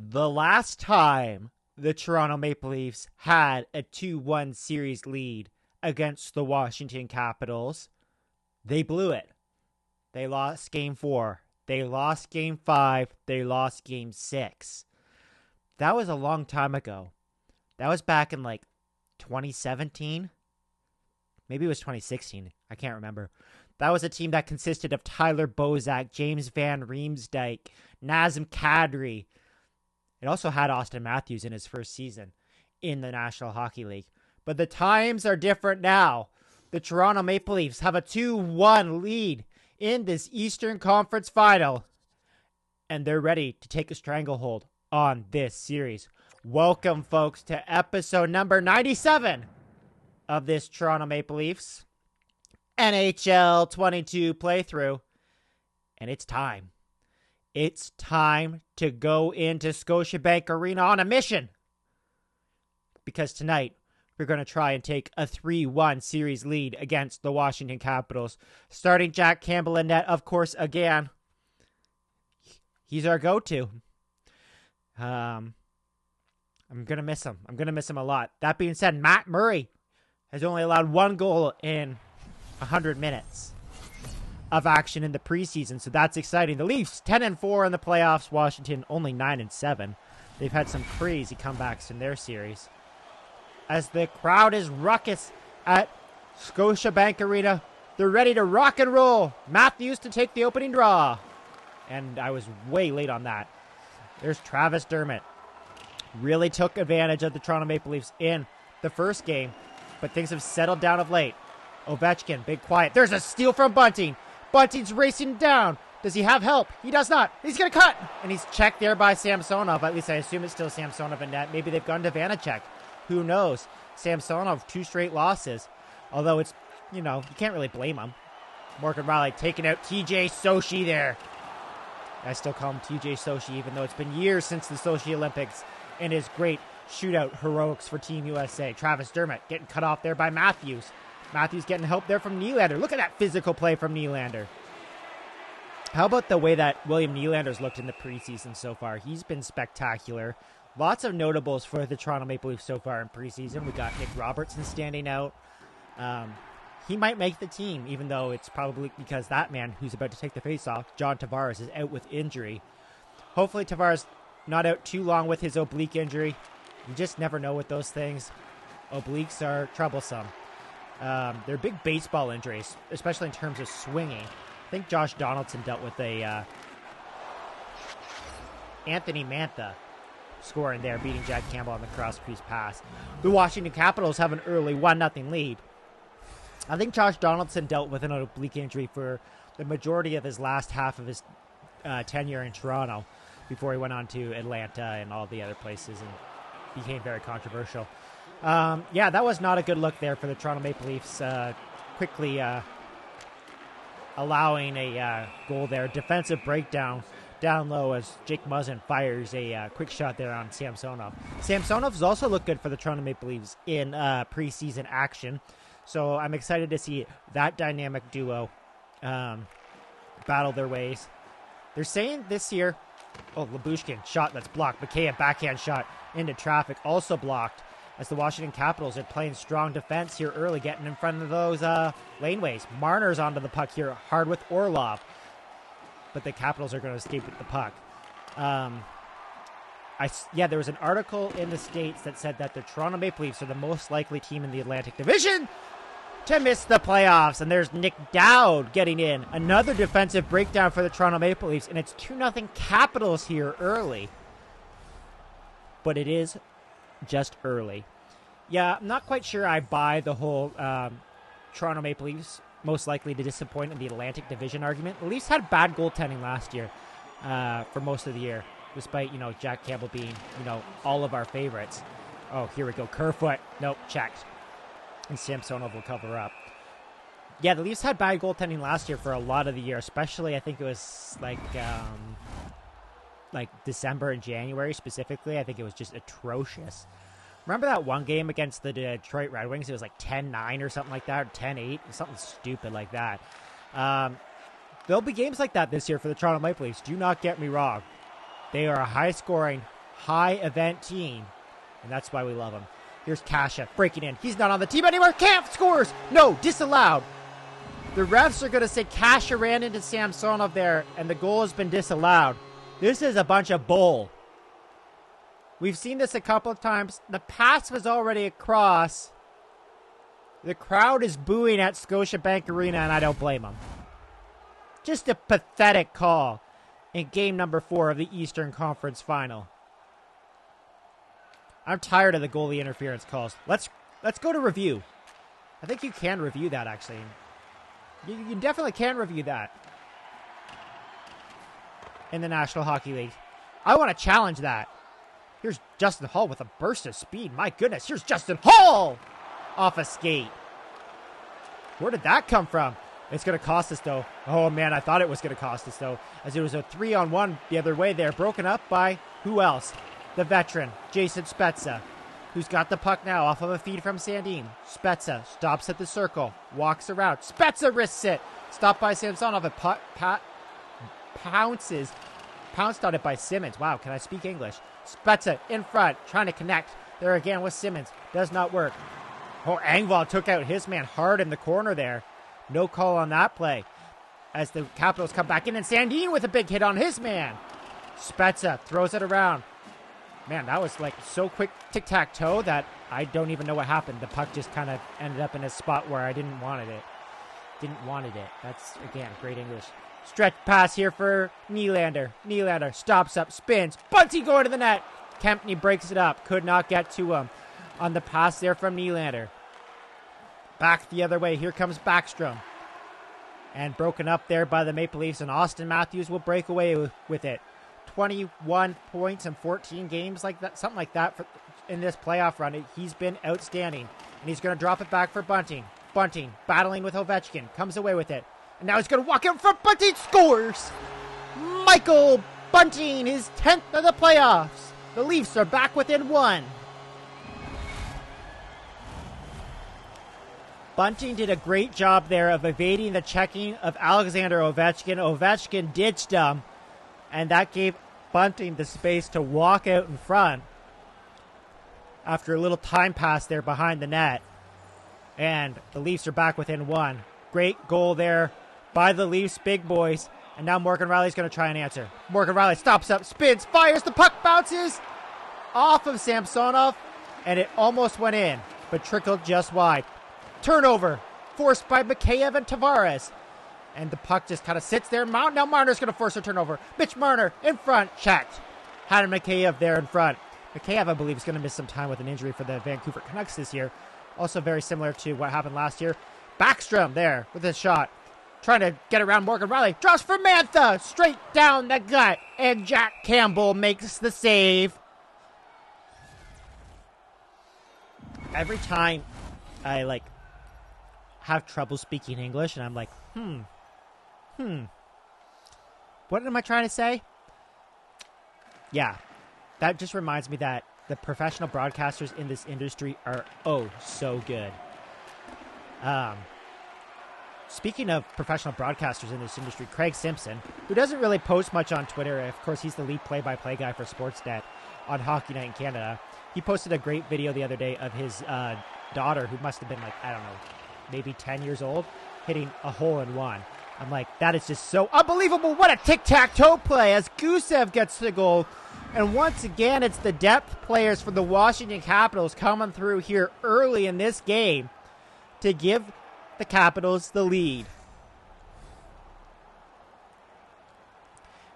The last time the Toronto Maple Leafs had a 2-1 series lead against the Washington Capitals, they blew it. They lost Game 4. They lost Game 5. They lost Game 6. That was a long time ago. That was back in 2017. Maybe it was 2016. I can't remember. That was a team that consisted of Tyler Bozak, James Van Riemsdyk, Nazem Kadri. It also had Austin Matthews in his first season in the National Hockey League. But the times are different now. The Toronto Maple Leafs have a 2-1 lead in this Eastern Conference Final. And they're ready to take a stranglehold on this series. Welcome, folks, to episode number 97 of this Toronto Maple Leafs NHL 22 playthrough. And it's time. It's time to go into Scotiabank Arena on a mission. Because tonight, we're going to try and take a 3-1 series lead against the Washington Capitals. Starting Jack Campbell in net, of course, again. He's our go-to. I'm going to miss him. I'm going to miss him a lot. That being said, Matt Murray has only allowed one goal in 100 minutes of action in the preseason, so that's exciting. The Leafs 10-4 in the playoffs. Washington only 9-7. They've had some crazy comebacks in their series. As the crowd is ruckus at Scotiabank Arena, they're ready to rock and roll. Matthews to take the opening draw, and I was way late on that. There's Travis Dermott. Really took advantage of the Toronto Maple Leafs in the first game, but things have settled down of late. Ovechkin, big quiet. There's a steal from Bunting. Bunting's racing down. Does he have help? He does not. He's going to cut. And he's checked there by Samsonov. At least I assume it's still Samsonov in net. Maybe they've gone to Vanacek. Who knows? Samsonov, 2 straight losses. Although it's, you can't really blame him. Morgan Rielly taking out TJ Sochi there. I still call him TJ Sochi, even though it's been years since the Sochi Olympics and his great shootout heroics for Team USA. Travis Dermott getting cut off there by Matthews. Matthews getting help there from Nylander. Look at that physical play from Nylander. How about the way that William Nylander's looked in the preseason so far? He's been spectacular. Lots of notables for the Toronto Maple Leafs so far in preseason. We got Nick Robertson standing out. He might make the team, even though it's probably because that man who's about to take the faceoff, John Tavares, is out with injury. Hopefully Tavares not out too long with his oblique injury. You just never know with those things. Obliques are troublesome. They're big baseball injuries, especially in terms of swinging. I think Josh Donaldson dealt with a Anthony Mantha scoring there, beating Jack Campbell on the cross-crease pass. The Washington Capitals have an early 1-0 lead. I think Josh Donaldson dealt with an oblique injury for the majority of his last half of his tenure in Toronto before he went on to Atlanta and all the other places and became very controversial. That was not a good look there for the Toronto Maple Leafs. Quickly allowing a goal there. Defensive breakdown down low as Jake Muzzin fires a quick shot there on Samsonov. Samsonov's also looked good for the Toronto Maple Leafs in preseason action. So I'm excited to see that dynamic duo battle their ways. They're saying this year, Lyubushkin, shot that's blocked. Mikheyev, backhand shot into traffic, also blocked. As the Washington Capitals are playing strong defense here early, getting in front of those laneways. Marner's onto the puck here, hard with Orlov. But the Capitals are going to escape with the puck. There was an article in the States that said that the Toronto Maple Leafs are the most likely team in the Atlantic Division to miss the playoffs. And there's Nick Dowd getting in. Another defensive breakdown for the Toronto Maple Leafs. And it's 2-0 Capitals here early. But it is just early. Yeah, I'm not quite sure I buy the whole Toronto Maple Leafs most likely to disappoint in the Atlantic Division argument. The Leafs had bad goaltending last year for most of the year, despite, Jack Campbell being, all of our favorites. Oh, here we go. Kerfoot. Nope, checked. And Samsonov will cover up. Yeah, the Leafs had bad goaltending last year for a lot of the year, especially I think it was like December and January specifically. I think it was just atrocious. Remember that one game against the Detroit Red Wings? It was like 10-9 or something like that, or 10-8, something stupid like that. There'll be games like that this year for the Toronto Maple Leafs. Do not get me wrong. They are a high-scoring, high event team. And that's why we love him. Here's Kasha breaking in. He's not on the team anymore. Kampf scores. No, disallowed. The refs are going to say Kasha ran into Samsonov there, and the goal has been disallowed. This is a bunch of bull. We've seen this a couple of times. The pass was already across. The crowd is booing at Scotiabank Arena, and I don't blame them. Just a pathetic call in game number 4 of the Eastern Conference Final. I'm tired of the goalie interference calls. Let's go to review. I think you can review that, actually. You definitely can review that in the National Hockey League. I want to challenge that. Here's Justin Hall with a burst of speed. My goodness, here's Justin Hall off a skate. Where did that come from? It's going to cost us, though. Oh, man, I thought it was going to cost us, though, as it was a 3-on-1 the other way there, broken up by who else? The veteran, Jason Spezza, who's got the puck now off of a feed from Sandin. Spezza stops at the circle, walks around. Spezza risks it. Stopped by Samsonov and pounced on it by Simmons. Wow, can I speak English? Spezza in front, trying to connect. There again with Simmons. Does not work. Oh, Engvall took out his man hard in the corner there. No call on that play. As the Capitals come back in, and Sandin with a big hit on his man. Spezza throws it around. Man, that was like so quick tic-tac-toe that I don't even know what happened. The puck just kind of ended up in a spot where I didn't wanted it. That's, again, great English. Stretch pass here for Nylander. Nylander stops up, spins. Bunty going to the net. Kempny breaks it up. Could not get to him on the pass there from Nylander. Back the other way. Here comes Backstrom. And broken up there by the Maple Leafs. And Austin Matthews will break away with it. 21 points in 14 games, like that, something like that in this playoff run. He's been outstanding. And he's going to drop it back for Bunting. Bunting battling with Ovechkin. Comes away with it. And now he's going to walk in front. Bunting scores! Michael Bunting, his 10th of the playoffs. The Leafs are back within 1. Bunting did a great job there of evading the checking of Alexander Ovechkin. Ovechkin ditched him, and that gave Bunting the space to walk out in front after a little time pass there behind the net. And the Leafs are back within 1. Great goal there by the Leafs big boys. And now Morgan Rielly's going to try and answer. Morgan Rielly stops up, spins, fires, the puck bounces off of Samsonov, and it almost went in, but trickled just wide. Turnover forced by Mikheyev and Tavares. And the puck just kind of sits there. Now Marner's going to force a turnover. Mitch Marner in front, checked. Had Mikheyev there in front. Mikheyev, I believe, is going to miss some time with an injury for the Vancouver Canucks this year. Also very similar to what happened last year. Backstrom there with a shot. Trying to get around Morgan Rielly. Draws for Mantha. Straight down the gut. And Jack Campbell makes the save. Every time I, have trouble speaking English, and I'm like, what am I trying to say? Yeah, that just reminds me that the professional broadcasters in this industry are so good. Speaking of professional broadcasters in this industry, Craig Simpson, who doesn't really post much on Twitter, of course he's the lead play-by-play guy for Sportsnet on Hockey Night in Canada. He posted a great video the other day of his daughter, who must have been maybe 10 years old, hitting a hole-in-one. I'm like, that is just so unbelievable. What a tic-tac-toe play as Gusev gets the goal. And once again, it's the depth players for the Washington Capitals coming through here early in this game to give the Capitals the lead.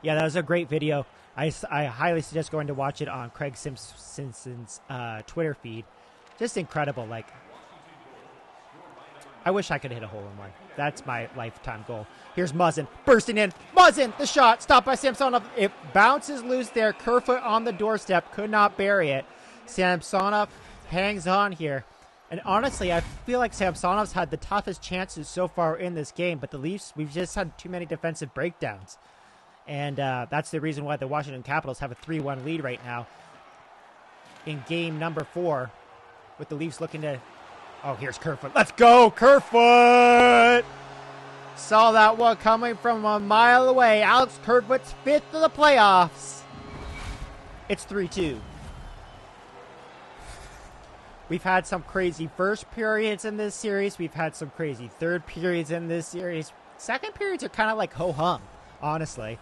Yeah, that was a great video. I highly suggest going to watch it on Craig Simpson's Twitter feed. Just incredible. I wish I could hit a hole-in-one. That's my lifetime goal. Here's Muzzin bursting in. Muzzin, the shot, stopped by Samsonov. It bounces loose there. Kerfoot on the doorstep, could not bury it. Samsonov hangs on here. And honestly, I feel like Samsonov's had the toughest chances so far in this game, but the Leafs, we've just had too many defensive breakdowns. And that's the reason why the Washington Capitals have a 3-1 lead right now in game number 4, with the Leafs looking to... Oh, here's Kerfoot. Let's go, Kerfoot! Saw that one coming from a mile away. Alex Kerfoot's 5th of the playoffs It's 3-2. We've had some crazy first periods in this series. We've had some crazy third periods in this series. Second periods are kind of like ho-hum, honestly.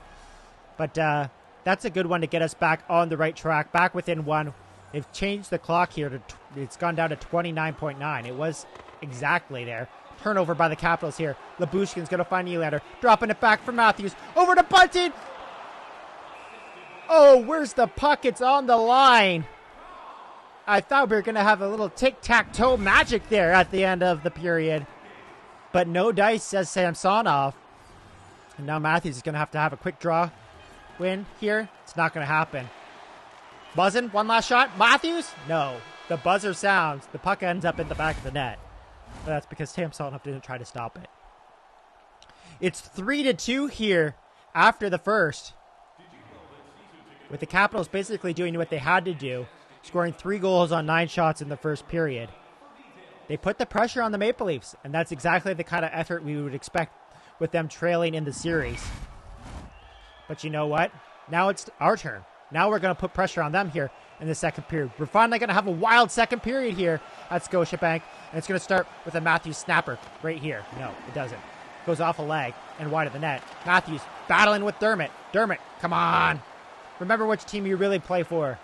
But that's a good one to get us back on the right track, back within one. They've changed the clock here. It's gone down to 29.9. It was exactly there. Turnover by the Capitals here. Lyubushkin's going to find Nylander. Dropping it back for Matthews. Over to Bunting. Oh, where's the puck? It's on the line. I thought we were going to have a little tic-tac-toe magic there at the end of the period. But no dice, says Samsonov. And now Matthews is going to have a quick draw win here. It's not going to happen. Buzzin', one last shot. Matthews? No. The buzzer sounds. The puck ends up in the back of the net. But that's because Samsonov didn't try to stop it. It's 3-2 here after the first. With the Capitals basically doing what they had to do. Scoring 3 goals on 9 shots in the first period. They put the pressure on the Maple Leafs. And that's exactly the kind of effort we would expect with them trailing in the series. But you know what? Now it's our turn. Now we're going to put pressure on them here in the second period. We're finally going to have a wild second period here at Scotiabank. And it's going to start with a Matthews snapper right here. No, it doesn't. Goes off a leg and wide of the net. Matthews battling with Dermott. Dermott, come on. Remember which team you really play for.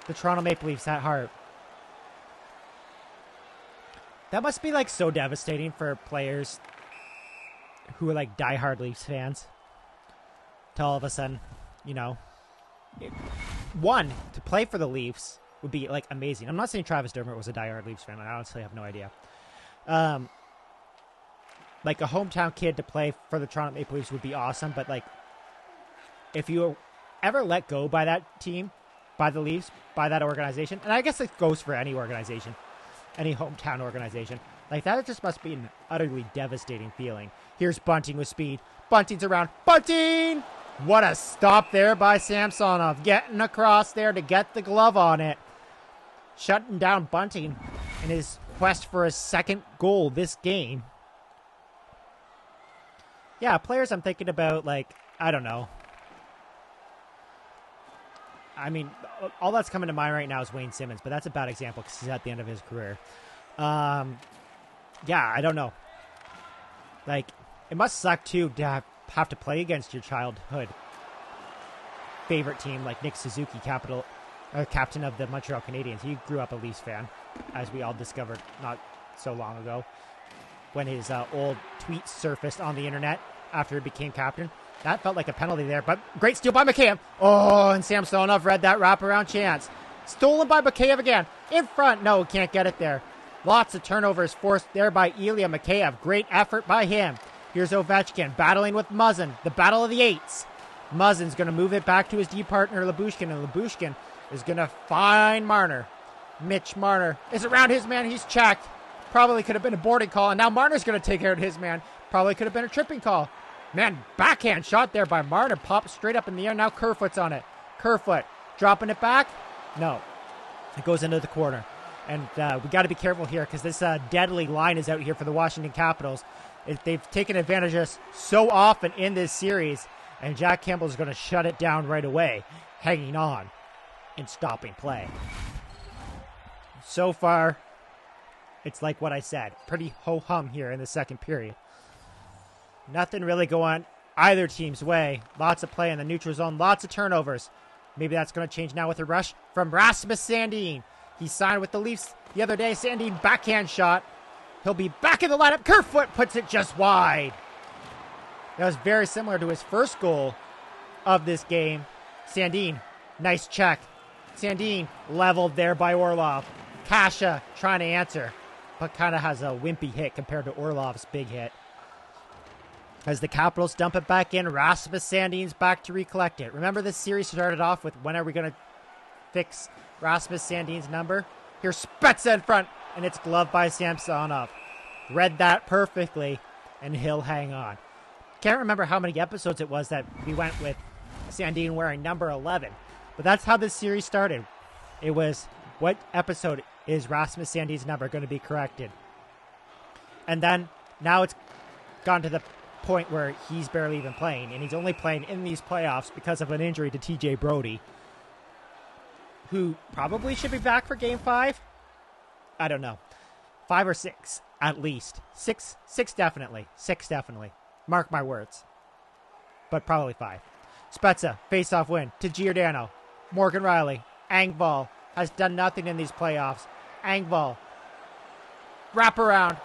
The Toronto Maple Leafs at heart. That must be like so devastating for players who are like diehard Leafs fans. To all of a sudden, you know, to play for the Leafs would be like amazing. I'm not saying Travis Dermott was a diehard Leafs fan. I honestly have no idea. Like a hometown kid to play for the Toronto Maple Leafs would be awesome. But like, if you ever let go by that team, by the Leafs, by that organization, and I guess it goes for any organization, any hometown organization, like that, it just must be an utterly devastating feeling. Here's Bunting with speed. Bunting's around. Bunting! What a stop there by Samsonov. Getting across there to get the glove on it. Shutting down Bunting in his quest for his second goal this game. Yeah, players I'm thinking about, like, I don't know. I mean, all that's coming to mind right now is Wayne Simmons, but that's a bad example because he's at the end of his career. Yeah, I don't know. Like, it must suck, too, to have to play against your childhood favorite team like Nick Suzuki, captain of the Montreal Canadiens. He grew up a Leafs fan, as we all discovered not so long ago when his old tweets surfaced on the internet after he became captain. That felt like a penalty there, but great steal by Mikheyev. Oh, and Samsonov read that wraparound chance. Stolen by Mikheyev again. In front. No, can't get it there. Lots of turnovers forced there by Ilya Mikheyev. Great effort by him. Here's Ovechkin battling with Muzzin. The battle of the eights. Muzzin's going to move it back to his D partner, Lyubushkin, and Lyubushkin is going to find Marner. Mitch Marner is around his man. He's checked. Probably could have been a boarding call, and now Marner's going to take care of his man. Probably could have been a tripping call. Man, backhand shot there by Marner. Popped straight up in the air. Now Kerfoot's on it. Kerfoot dropping it back. No. It goes into the corner. And we got to be careful here because this deadly line is out here for the Washington Capitals. They've taken advantage of us so often in this series. And Jack Campbell is going to shut it down right away. Hanging on and stopping play. So far, it's like what I said. Pretty ho-hum here in the second period. Nothing really going either team's way. Lots of play in the neutral zone. Lots of turnovers. Maybe that's going to change now with a rush from Rasmus Sandin. He signed with the Leafs the other day. Sandin backhand shot. He'll be back in the lineup. Kerfoot puts it just wide. That was very similar to his first goal of this game. Sandin, nice check. Sandin leveled there by Orlov. Kasha trying to answer, but kind of has a wimpy hit compared to Orlov's big hit. As the Capitals dump it back in, Rasmus Sandin's back to recollect it. Remember this series started off with when are we going to fix Rasmus Sandin's number? Here's Spezza in front, and it's gloved by Samsonov. Read that perfectly, and he'll hang on. Can't remember how many episodes it was that we went with Sandin wearing number 11, but that's how this series started. It was, what episode is Rasmus Sandin's number going to be corrected? And then, now it's gone to the point where he's barely even playing, and he's only playing in these playoffs because of an injury to TJ Brody. who probably should be back for Game 5. I don't know. 5 or 6, at least. 6 definitely. 6 definitely. Mark my words. But probably 5. Spezza, face-off win to Giordano. Morgan Riley. Engvall has done nothing in these playoffs. Engvall. Wrap around.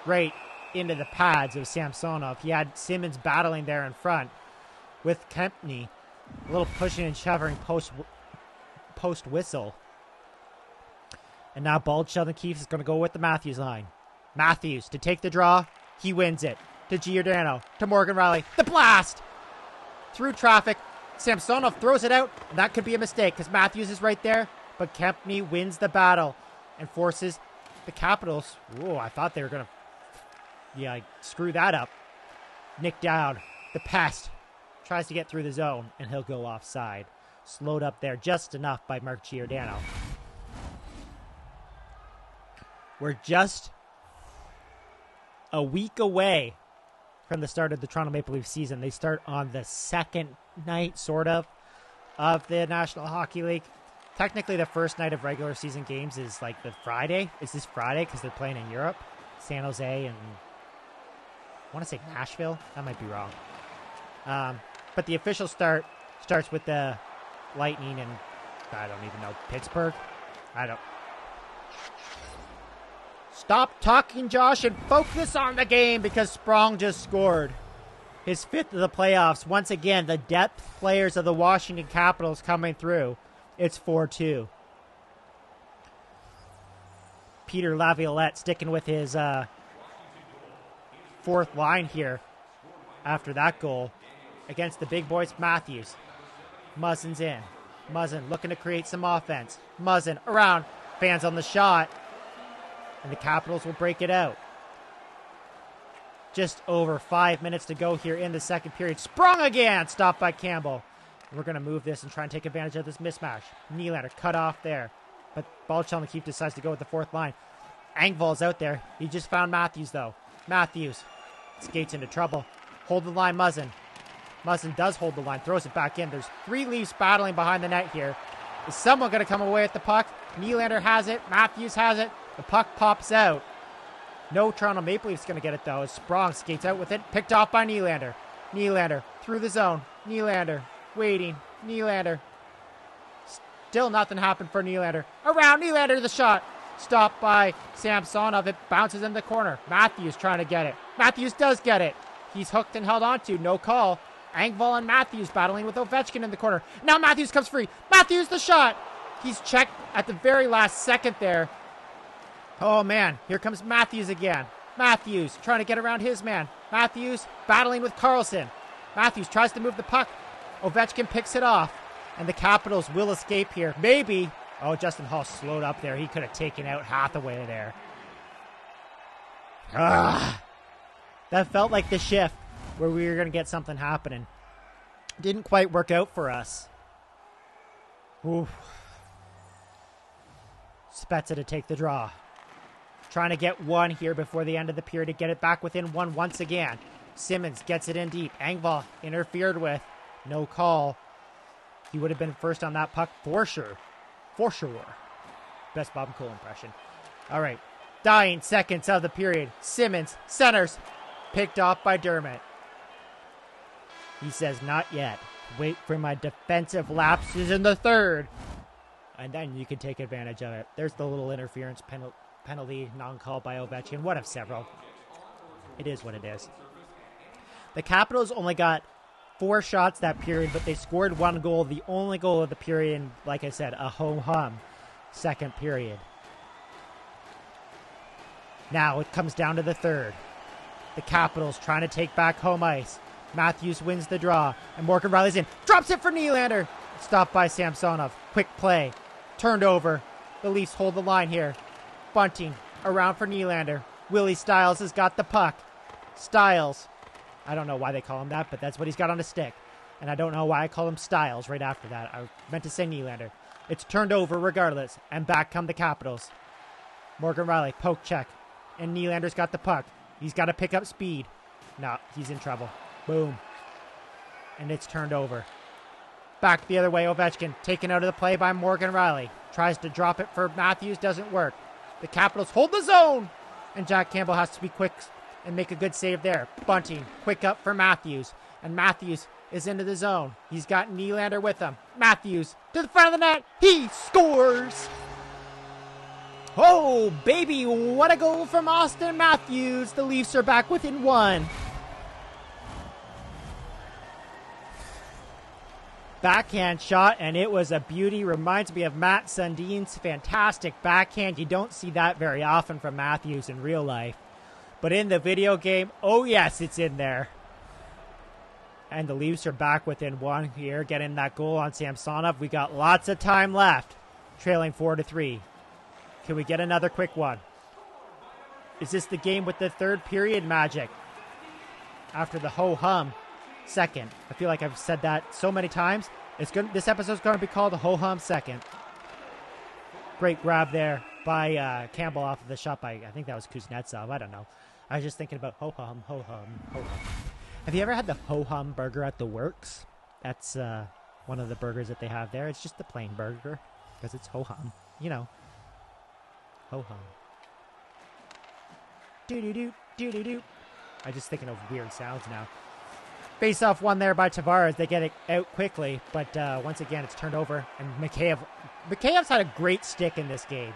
Right into the pads of Samsonov. He had Simmons battling there in front with Kempny. A little pushing and shoving post whistle. And now Bald Sheldon Keefe is going to go with the Matthews line. Matthews to take the draw. He wins it. To Giordano. To Morgan Riley. The blast! Through traffic. Samsonov throws it out. And that could be a mistake because Matthews is right there. But Kempny wins the battle and forces the Capitals. Whoa, I thought they were going to screw that up. Nick Dowd, the pest, tries to get through the zone and he'll go offside. Slowed up there just enough by Mark Giordano. We're just a week away from the start of the Toronto Maple Leafs season. They start on the second night, sort of the National Hockey League. Technically, the first night of regular season games is like the Friday. Is this Friday because they're playing in Europe? San Jose and I want to say Nashville. That might be wrong. But the official start starts with the Lightning and I don't even know, Pittsburgh? I don't. Stop talking, Josh, and focus on the game because Sprong just scored his 5th of the playoffs. Once again, the depth players of the Washington Capitals coming through. It's 4-2. Peter Laviolette sticking with his fourth line here after that goal against the big boys. Matthews. Muzzin's in. Muzzin looking to create some offense. Muzzin around. Fans on the shot. And the Capitals will break it out. Just over 5 minutes to go here in the second period. Sprung again. Stopped by Campbell. We're going to move this and try and take advantage of this mismatch. Nylander cut off there. But Bald Keefe decides to go with the fourth line. Engvall's out there. He just found Matthews, though. Matthews skates into trouble. Hold the line, Muzzin. Muzzin does hold the line. Throws it back in. There's 3 Leafs battling behind the net here. Is someone going to come away with the puck? Nylander has it. Matthews has it. The puck pops out. No Toronto Maple Leafs going to get it, though, as Sprong skates out with it. Picked off by Nylander. Nylander through the zone. Nylander waiting. Nylander. Still nothing happened for Nylander. Around Nylander, the shot. Stopped by Samsonov. It bounces in the corner. Matthews trying to get it. Matthews does get it. He's hooked and held onto. No call. Engvall and Matthews battling with Ovechkin in the corner. Now Matthews comes free. Matthews the shot. He's checked at the very last second there. Oh, man. Here comes Matthews again. Matthews trying to get around his man. Matthews battling with Carlson. Matthews tries to move the puck. Ovechkin picks it off. And the Capitals will escape here. Maybe. Oh, Justin Hall slowed up there. He could have taken out Hathaway there. That felt like the shift where we were going to get something happening. Didn't quite work out for us. Oof. Spezza to take the draw. Trying to get one here before the end of the period to get it back within one once again. Simmons gets it in deep. Engvall interfered with. No call. He would have been first on that puck for sure. For sure. Best Bob and Cole impression. All right. Dying seconds of the period. Simmons centers. Picked off by Dermott. He says, not yet. Wait for my defensive lapses in the third. And then you can take advantage of it. There's the little interference penalty non-call by Ovechkin. One of several. It is what it is. The Capitals only got 4 shots that period, but they scored 1 goal. The only goal of the period, and like I said, a ho-hum second period. Now it comes down to the third. The Capitals trying to take back home ice. Matthews wins the draw, and Morgan Riley's in. Drops it for Nylander. Stopped by Samsonov. Quick play. Turned over. The Leafs hold the line here. Bunting around for Nylander. Willie Stiles has got the puck. Stiles. I don't know why they call him that, but that's what he's got on his stick. And I don't know why I call him Stiles right after that. I meant to say Nylander. It's turned over regardless, and back come the Capitals. Morgan Riley, poke check. And Nylander's got the puck. He's got to pick up speed. No, he's in trouble. Boom. And it's turned over. Back the other way, Ovechkin taken out of the play by Morgan Rielly. Tries to drop it for Matthews, doesn't work. The Capitals hold the zone, and Jack Campbell has to be quick and make a good save there. Bunting, quick up for Matthews, and Matthews is into the zone. He's got Nylander with him. Matthews to the front of the net. He scores! Oh, baby, what a goal from Austin Matthews. The Leafs are back within one. Backhand shot, and it was a beauty. Reminds me of Matt Sundin's fantastic backhand. You don't see that very often from Matthews in real life. But in the video game, oh yes, it's in there. And the Leafs are back within one here, getting that goal on Samsonov. We got lots of time left, trailing 4-3. Can we get another quick one? Is this the game with the third period magic? After the ho-hum second. I feel like I've said that so many times. This episode's going to be called the ho-hum second. Great grab there by Campbell off of the shot by, I think that was Kuznetsov. I don't know. I was just thinking about ho-hum, ho-hum, ho-hum. Have you ever had the ho-hum burger at the Works? That's one of the burgers that they have there. It's just the plain burger because it's ho-hum. You know. Ho-hum. Do-do-do, do-do-do. I'm just thinking of weird sounds now. Face-off one there by Tavares. They get it out quickly, but once again, it's turned over. And Mikheyev's had a great stick in this game.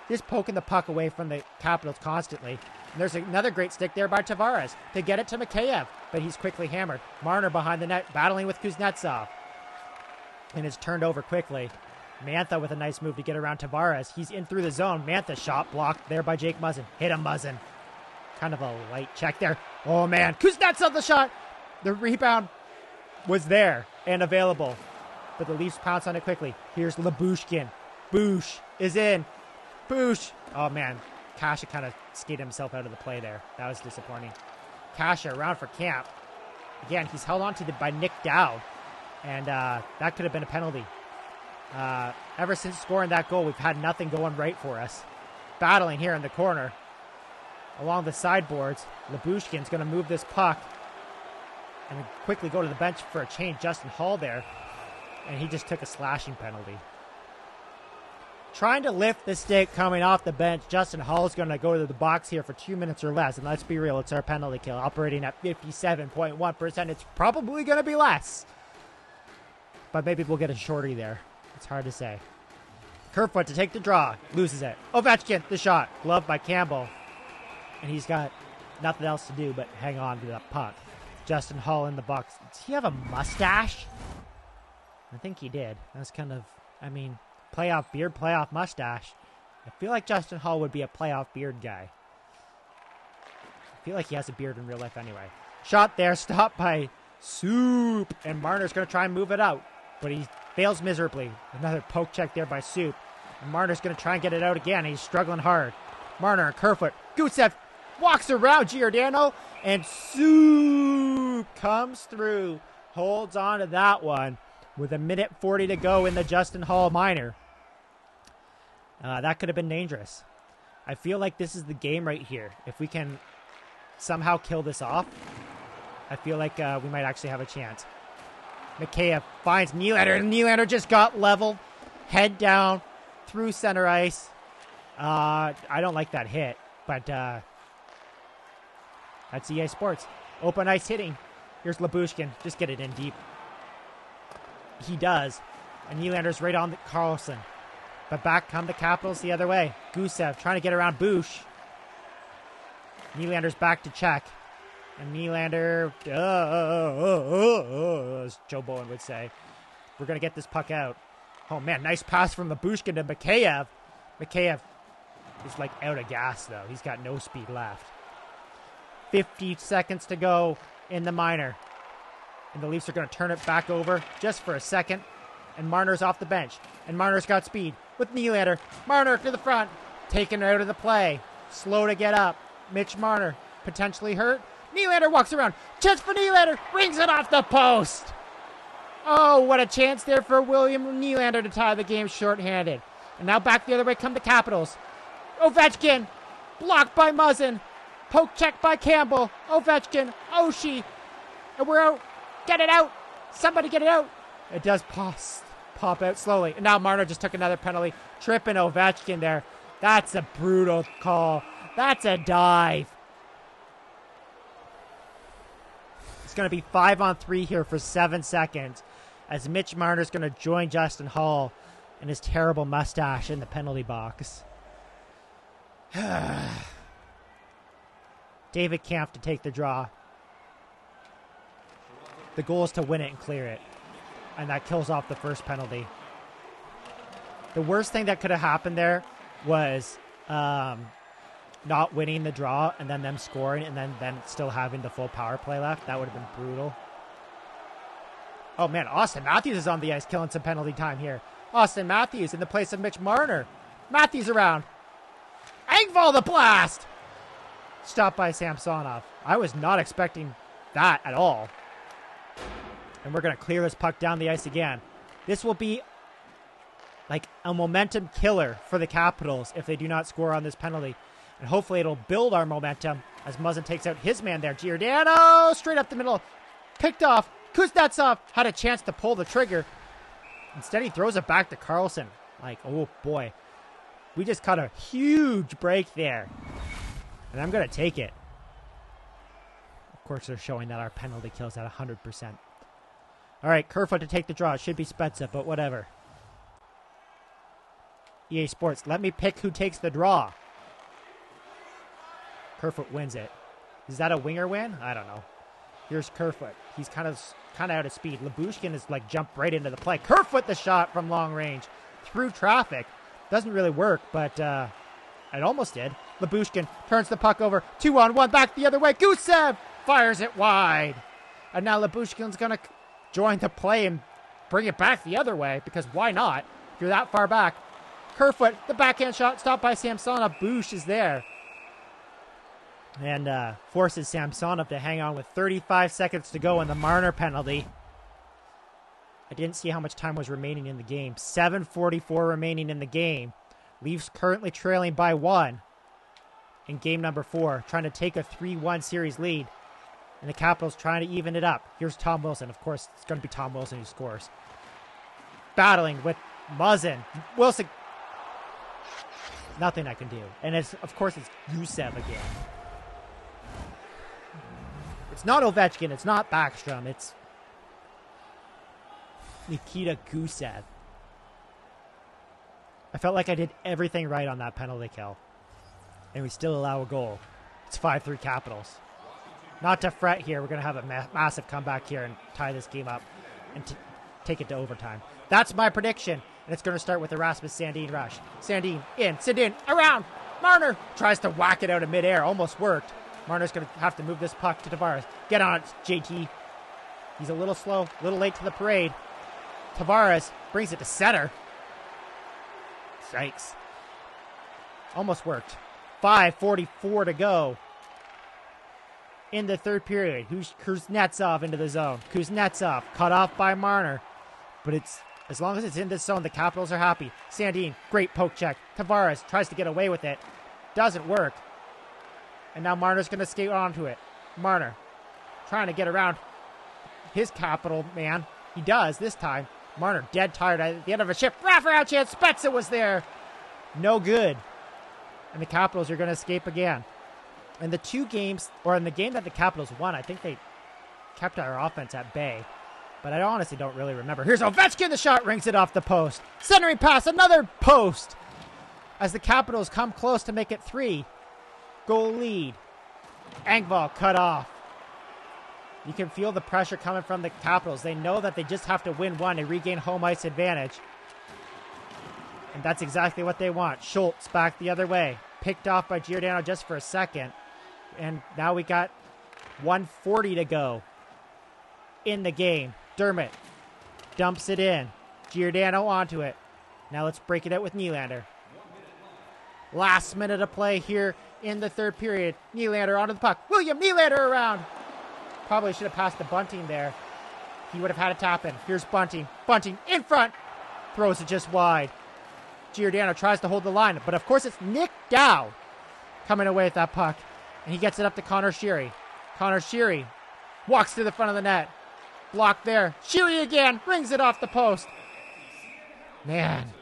Just poking the puck away from the Capitals constantly. And there's another great stick there by Tavares to get it to Mikheyev, but he's quickly hammered. Marner behind the net, battling with Kuznetsov. And it's turned over quickly. Mantha with a nice move to get around Tavares. He's in through the zone. Mantha shot blocked there by Jake Muzzin. Hit him, Muzzin. Kind of a light check there. Oh, man. Kuznetsov the shot. The rebound was there and available, but the Leafs pounce on it quickly. Here's Lyubushkin. Boosh is in. Boosh. Oh, man. Kasha kind of skated himself out of the play there. That was disappointing. Kasha around for Camp. Again, he's held on to by Nick Dowd, and that could have been a penalty. Ever since scoring that goal, we've had nothing going right for us. Battling here in the corner. Along the sideboards, Lyubushkin's going to move this puck and quickly go to the bench for a change. Justin Hall there, and he just took a slashing penalty. Trying to lift the stick coming off the bench. Justin Hall is going to go to the box here for 2 minutes or less, and let's be real, it's our penalty kill. Operating at 57.1%. It's probably going to be less, but maybe we'll get a shorty there. It's hard to say. Kerfoot to take the draw. Loses it. Ovechkin, the shot. Gloved by Campbell, and he's got nothing else to do but hang on to that puck. Justin Hall in the box. Does he have a mustache? I think he did. That's kind of, I mean, playoff beard, playoff mustache. I feel like Justin Hall would be a playoff beard guy. I feel like he has a beard in real life anyway. Shot there, stopped by Soup. And Marner's going to try and move it out, but he fails miserably. Another poke check there by Soup. And Marner's going to try and get it out again. He's struggling hard. Marner and Kerfoot. Gusev walks around Giordano, and Soup comes through. Holds on to that one with 1:40 to go in the Justin Hall minor. That could have been dangerous. I feel like this is the game right here. If we can somehow kill this off, I feel like we might actually have a chance. Mikheyev finds Nylander, and Nylander just got leveled. Head down through center ice. I don't like that hit, but that's EA Sports. Open ice hitting. Here's Lyubushkin. Just get it in deep. He does. And Nylander's right on Carlson. But back come the Capitals the other way. Gusev trying to get around Bush. Nylander's back to check. And Nylander, as Joe Bowen would say, we're going to get this puck out. Oh, man, nice pass from Lyubushkin to Mikheyev. Mikheyev is like out of gas, though. He's got no speed left. 50 seconds to go in the minor. And the Leafs are going to turn it back over just for a second. And Marner's off the bench. And Marner's got speed with Nylander. Marner to the front. Taken out of the play. Slow to get up. Mitch Marner potentially hurt. Nylander walks around. Chance for Nylander. Rings it off the post. Oh, what a chance there for William Nylander to tie the game shorthanded. And now back the other way come the Capitals. Ovechkin. Blocked by Muzzin. Poke check by Campbell. Ovechkin. Oshie. And we're out. Get it out. Somebody get it out. It does pop out slowly. And now Marner just took another penalty. Tripping Ovechkin there. That's a brutal call. That's a dive. It's going to be 5-on-3 here for 7 seconds as Mitch Marner's going to join Justin Holl and his terrible mustache in the penalty box. David Kampf to take the draw. The goal is to win it and clear it. And that kills off the first penalty. The worst thing that could have happened there was not winning the draw and then them scoring and then still having the full power play left. That would have been brutal. Oh, man, Austin Matthews is on the ice killing some penalty time here. Austin Matthews in the place of Mitch Marner. Matthews around. Engvall the blast! Stopped by Samsonov. I was not expecting that at all. And we're going to clear this puck down the ice again. This will be like a momentum killer for the Capitals if they do not score on this penalty. And hopefully it'll build our momentum as Muzzin takes out his man there. Giordano straight up the middle. Picked off. Kuznetsov had a chance to pull the trigger. Instead he throws it back to Carlson. Like, oh boy. We just caught a huge break there. And I'm going to take it. Of course they're showing that our penalty kills at 100%. All right, Kerfoot to take the draw. It should be Spezza, but whatever. EA Sports, let me pick who takes the draw. Kerfoot wins it. Is that a winger win? I don't know. Here's Kerfoot. He's kind of out of speed. Lyubushkin is like jumped right into the play. Kerfoot the shot from long range. Through traffic. Doesn't really work, but it almost did. Lyubushkin turns the puck over. 2-on-1 back the other way. Gusev fires it wide. And now Lyubushkin's going to join the play and bring it back the other way, because why not? If you're that far back. Kerfoot, the backhand shot stopped by Samsonov. Bush is there. And forces Samsonov to hang on with 35 seconds to go in the Marner penalty. I didn't see how much time was remaining in the game. 7:44 remaining in the game. Leafs currently trailing by 1 in game number 4, trying to take a 3-1 series lead. And the Capitals trying to even it up. Here's Tom Wilson. Of course, it's going to be Tom Wilson who scores. Battling with Muzzin. Wilson. Nothing I can do. And of course, it's Gusev again. It's not Ovechkin. It's not Backstrom. It's Nikita Gusev. I felt like I did everything right on that penalty kill. And we still allow a goal. It's 5-3 Capitals. Not to fret here. We're going to have a massive comeback here and tie this game up and take it to overtime. That's my prediction. And it's going to start with the Rasmus Sandin rush. Sandin in. Sandin around. Marner tries to whack it out of midair. Almost worked. Marner's going to have to move this puck to Tavares. Get on it, JT. He's a little slow. A little late to the parade. Tavares brings it to center. Yikes. Almost worked. 5:44 to go. In the third period, who's Kuznetsov into the zone. Kuznetsov cut off by Marner. But it's as long as it's in this zone, the Capitals are happy. Sandin, great poke check. Tavares tries to get away with it. Doesn't work. And now Marner's going to skate onto it. Marner trying to get around his Capital man. He does this time. Marner dead tired at the end of a shift. Wraparound chance. Spezza was there. No good. And the Capitals are going to escape again. In the two games, or in the game that the Capitals won, I think they kept our offense at bay. But I honestly don't really remember. Here's Ovechkin. The shot rings it off the post. Centering pass, another post. As the Capitals come close to make it 3-goal lead. Engvall cut off. You can feel the pressure coming from the Capitals. They know that they just have to win one to regain home ice advantage. And that's exactly what they want. Schultz back the other way. Picked off by Giordano just for a second. And now we got 1:40 to go in the game. Dermott dumps it in. Giordano onto it. Now let's break it out with Nylander. Last minute of play here in the third period. Nylander onto the puck. William Nylander around. Probably should have passed to Bunting there. He would have had a tap in. Here's Bunting. Bunting in front. Throws it just wide. Giordano tries to hold the line. But of course it's Nick Dow coming away with that puck. And he gets it up to Connor Sheary. Connor Sheary walks to the front of the net. Blocked there. Shuey again. Rings it off the post. Man.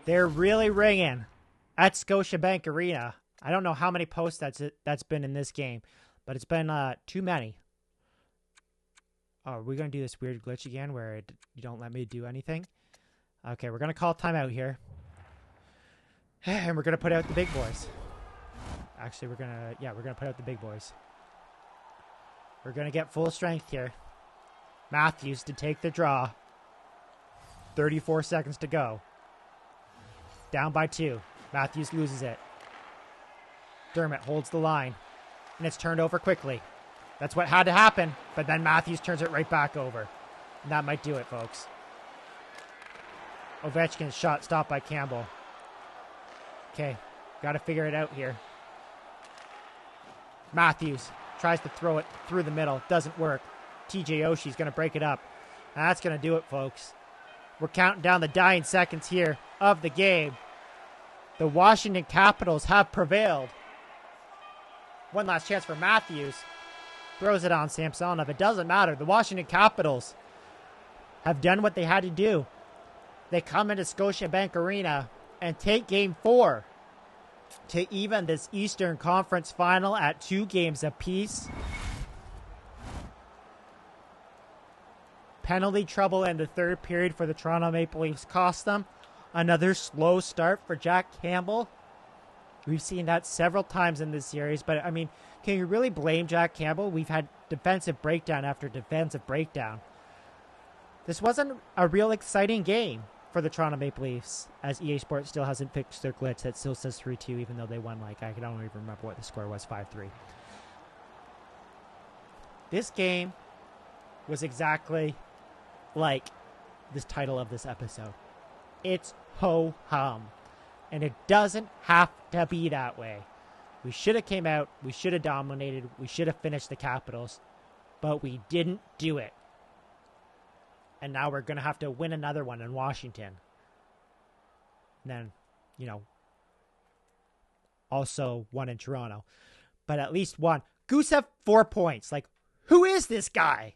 They're really ringing at Scotiabank Arena. I don't know how many posts that's been in this game, but it's been too many. Oh, are we going to do this weird glitch again where you don't let me do anything? Okay, we're going to call timeout here. And we're going to put out the big boys. Actually, we're going to put out the big boys. We're going to get full strength here. Matthews to take the draw. 34 seconds to go. Down by 2. Matthews loses it. Dermott holds the line. And it's turned over quickly. That's what had to happen. But then Matthews turns it right back over. And that might do it, folks. Ovechkin's shot stopped by Campbell. Okay. Got to figure it out here. Matthews tries to throw it through the middle. Doesn't work. TJ Oshie's going to break it up. And that's going to do it, folks. We're counting down the dying seconds here of the game. The Washington Capitals have prevailed. One last chance for Matthews. Throws it on Samsonov. It doesn't matter. The Washington Capitals have done what they had to do. They come into Scotiabank Arena and take Game 4 to even this Eastern Conference final at 2 games apiece. Penalty trouble in the third period for the Toronto Maple Leafs cost them. Another slow start for Jack Campbell. We've seen that several times in this series, but I mean, can you really blame Jack Campbell? We've had defensive breakdown after defensive breakdown. This wasn't a real exciting game for the Toronto Maple Leafs, as EA Sports still hasn't fixed their glitch that still says 3-2, even though they won, I don't even remember what the score was, 5-3. This game was exactly like this title of this episode. It's ho-hum. And it doesn't have to be that way. We should have came out. We should have dominated. We should have finished the Capitals. But we didn't do it. And now we're going to have to win another one in Washington. And then, also one in Toronto. But at least one. Gusev, 4 points. Who is this guy?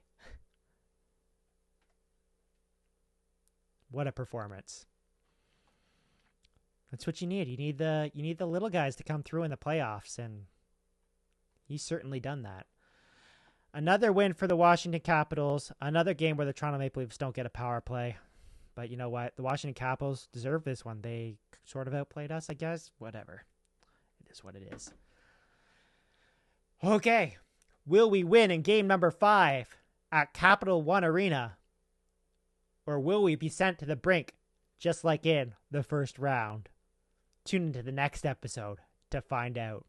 What a performance. That's what you need. You need the little guys to come through in the playoffs, and he's certainly done that. Another win for the Washington Capitals. Another game where the Toronto Maple Leafs don't get a power play. But you know what? The Washington Capitals deserve this one. They sort of outplayed us, I guess. Whatever. It is what it is. Okay. Will we win in game number 5 at Capital One Arena? Or will we be sent to the brink just like in the first round? Tune into the next episode to find out.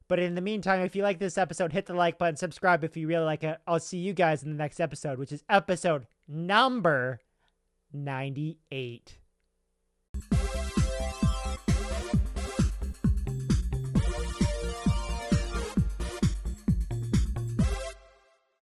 But in the meantime, if you like this episode, hit the like button, subscribe if you really like it. I'll see you guys in the next episode, which is episode number 98.